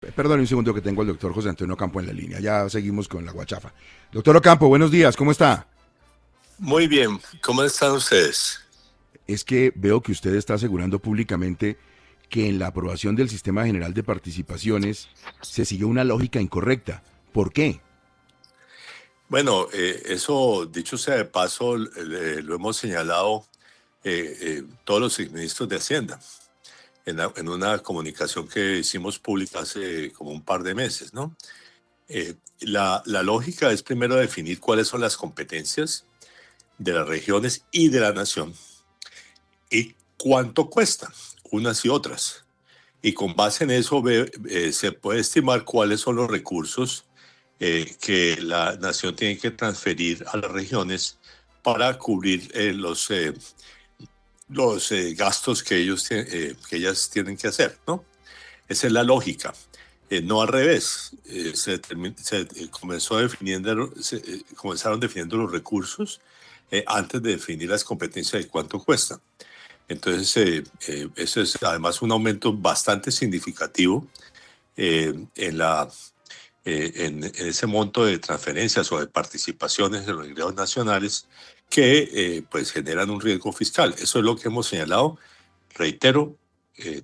Perdón un segundo que tengo al doctor José Antonio Ocampo en la línea. Ya seguimos con la guachafa. Doctor Ocampo, buenos días, ¿cómo está? Muy bien, ¿cómo están ustedes? Es que veo que usted está asegurando públicamente que en la aprobación del Sistema General de Participaciones se siguió una lógica incorrecta. ¿Por qué? Bueno, eso, dicho sea de paso, lo hemos señalado todos los ministros de Hacienda en una comunicación que hicimos pública hace como un par de meses, ¿no? La lógica es primero definir cuáles son las competencias de las regiones y de la nación y cuánto cuestan unas y otras. Y con base en eso se puede estimar cuáles son los recursos que la nación tiene que transferir a las regiones para cubrir los gastos que ellas tienen que hacer, ¿no? Esa es la lógica. No al revés. Comenzaron definiendo los recursos antes de definir las competencias de cuánto cuesta. Entonces, eso es además un aumento bastante significativo en ese monto de transferencias o de participaciones de los ingresos nacionales que pues generan un riesgo fiscal. Eso es lo que hemos señalado, reitero,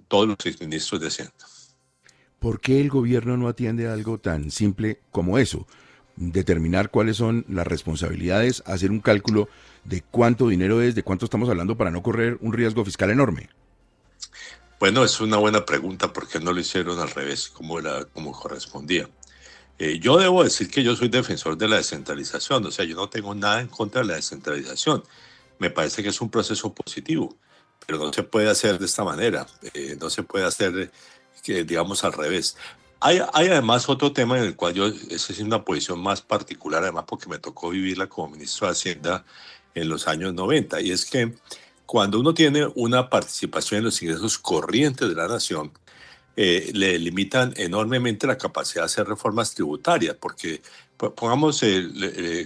todos los exministros de Hacienda. ¿Por qué el gobierno no atiende a algo tan simple como eso? Determinar cuáles son las responsabilidades, hacer un cálculo de cuánto dinero es, de cuánto estamos hablando para no correr un riesgo fiscal enorme. Bueno, es una buena pregunta, ¿por qué no lo hicieron al revés, como correspondía? Yo debo decir que yo soy defensor de la descentralización, o sea, yo no tengo nada en contra de la descentralización. Me parece que es un proceso positivo, pero no se puede hacer de esta manera, no se puede hacer, digamos, al revés. Hay además otro tema en el cual esa es una posición más particular, además porque me tocó vivirla como ministro de Hacienda en los años 90, y es que cuando uno tiene una participación en los ingresos corrientes de la nación, le limitan enormemente la capacidad de hacer reformas tributarias, porque pongamos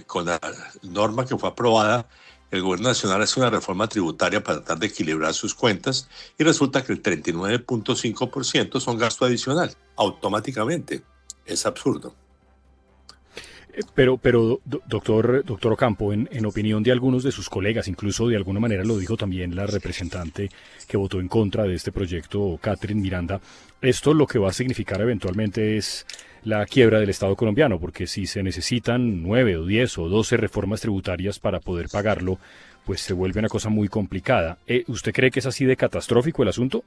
con la norma que fue aprobada, el gobierno nacional hace una reforma tributaria para tratar de equilibrar sus cuentas y resulta que el 39.5% son gasto adicional, automáticamente. Es absurdo. Doctor Ocampo, en opinión de algunos de sus colegas, incluso de alguna manera lo dijo también la representante que votó en contra de este proyecto, Catherine Miranda, esto lo que va a significar eventualmente es la quiebra del Estado colombiano, porque si se necesitan 9 o 10 o 12 reformas tributarias para poder pagarlo, pues se vuelve una cosa muy complicada. ¿Usted cree que es así de catastrófico el asunto?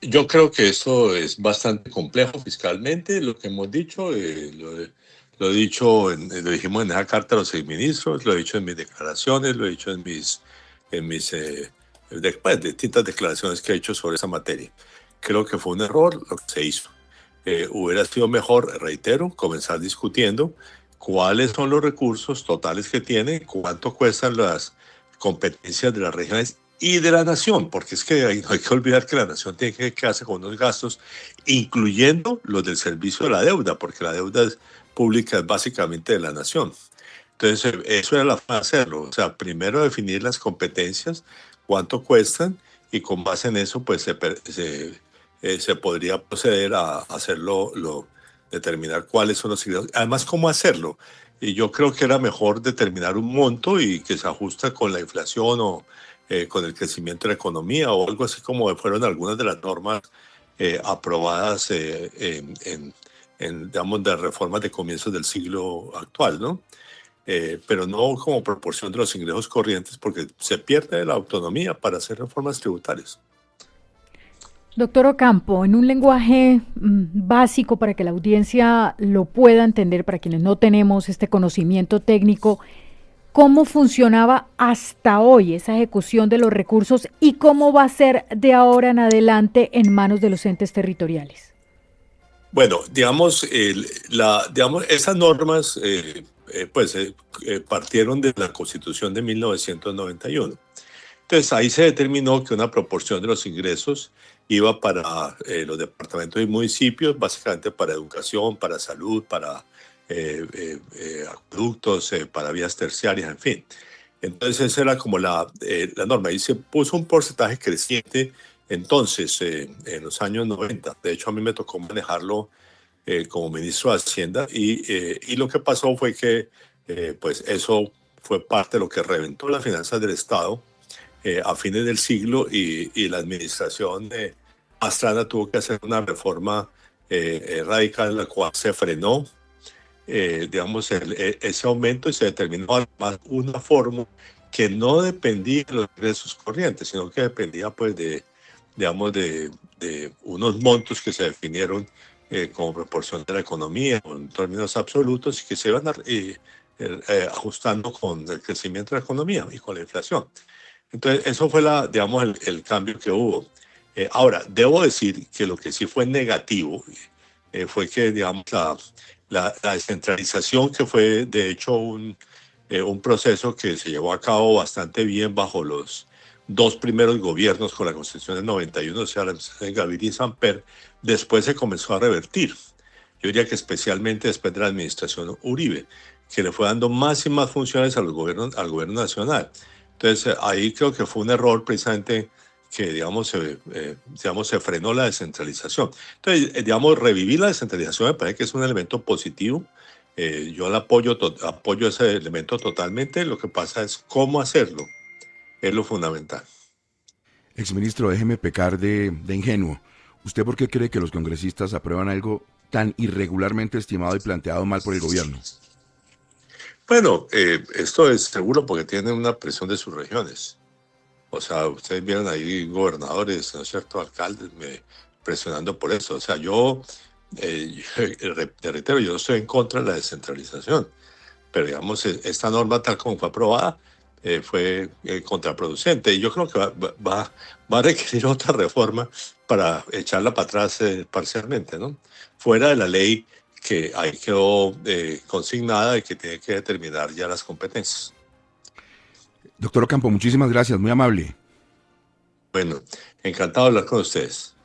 Yo creo que esto es bastante complejo fiscalmente, lo que hemos dicho, lo he dicho, lo dijimos en esa carta a los seis ministros, lo he dicho en mis declaraciones, lo he dicho en mis distintas declaraciones que he hecho sobre esa materia. Creo que fue un error lo que se hizo. Hubiera sido mejor, reitero, comenzar discutiendo cuáles son los recursos totales que tiene, cuánto cuestan las competencias de las regiones y de la nación, porque es que no hay que olvidar que la nación tiene que quedarse con unos gastos, incluyendo los del servicio de la deuda, porque la deuda pública es básicamente de la nación. Entonces, eso era la forma de hacerlo. O sea, primero definir las competencias, cuánto cuestan, y con base en eso, pues se podría proceder a hacerlo, determinar cuáles son los ingresos. Además, cómo hacerlo. Y yo creo que era mejor determinar un monto y que se ajusta con la inflación o con el crecimiento de la economía o algo así como fueron algunas de las normas aprobadas digamos, de reformas de comienzos del siglo actual, ¿no? Pero no como proporción de los ingresos corrientes, porque se pierde la autonomía para hacer reformas tributarias. Doctor Ocampo, en un lenguaje básico para que la audiencia lo pueda entender, para quienes no tenemos este conocimiento técnico, ¿cómo funcionaba hasta hoy esa ejecución de los recursos y cómo va a ser de ahora en adelante en manos de los entes territoriales? Bueno, digamos, esas normas partieron de la Constitución de 1991. Entonces ahí se determinó que una proporción de los ingresos iba para los departamentos y municipios, básicamente para educación, para salud, para acueductos, para vías terciarias, en fin. Entonces esa era como la norma y se puso un porcentaje creciente entonces en los años 90. De hecho a mí me tocó manejarlo como ministro de Hacienda y lo que pasó fue que pues eso fue parte de lo que reventó las finanzas del Estado a fines del siglo y la administración Pastrana tuvo que hacer una reforma radical en la cual se frenó digamos, ese aumento y se determinó además una fórmula que no dependía de los ingresos corrientes, sino que dependía pues digamos, de unos montos que se definieron como proporción de la economía en términos absolutos y que se iban ajustando con el crecimiento de la economía y con la inflación. Entonces, eso fue digamos, el cambio que hubo. Ahora, debo decir que lo que sí fue negativo fue que, digamos, la descentralización, que fue de hecho un proceso que se llevó a cabo bastante bien bajo los dos primeros gobiernos con la Constitución del 91, o sea, la administración de Gaviria y Samper, después se comenzó a revertir. Yo diría que especialmente después de la administración Uribe, que le fue dando más y más funciones al gobierno nacional. Entonces, ahí creo que fue un error precisamente que, digamos, se frenó la descentralización. Entonces, digamos, revivir la descentralización me parece que es un elemento positivo. Yo apoyo ese elemento totalmente. Lo que pasa es cómo hacerlo, es lo fundamental. Exministro, déjeme pecar de ingenuo. ¿Usted por qué cree que los congresistas aprueban algo tan irregularmente estimado y planteado mal por el gobierno? Bueno, esto es seguro porque tienen una presión de sus regiones. O sea, ustedes vieron ahí gobernadores, ¿no es cierto?, alcaldes presionando por eso. O sea, yo, te reitero, yo no estoy en contra de la descentralización, pero digamos, esta norma tal como fue aprobada fue contraproducente. Y yo creo que va a requerir otra reforma para echarla para atrás parcialmente, ¿no? Fuera de la ley que ahí quedó consignada y que tiene que determinar ya las competencias. Doctor Ocampo, muchísimas gracias, muy amable. Bueno, encantado de hablar con ustedes.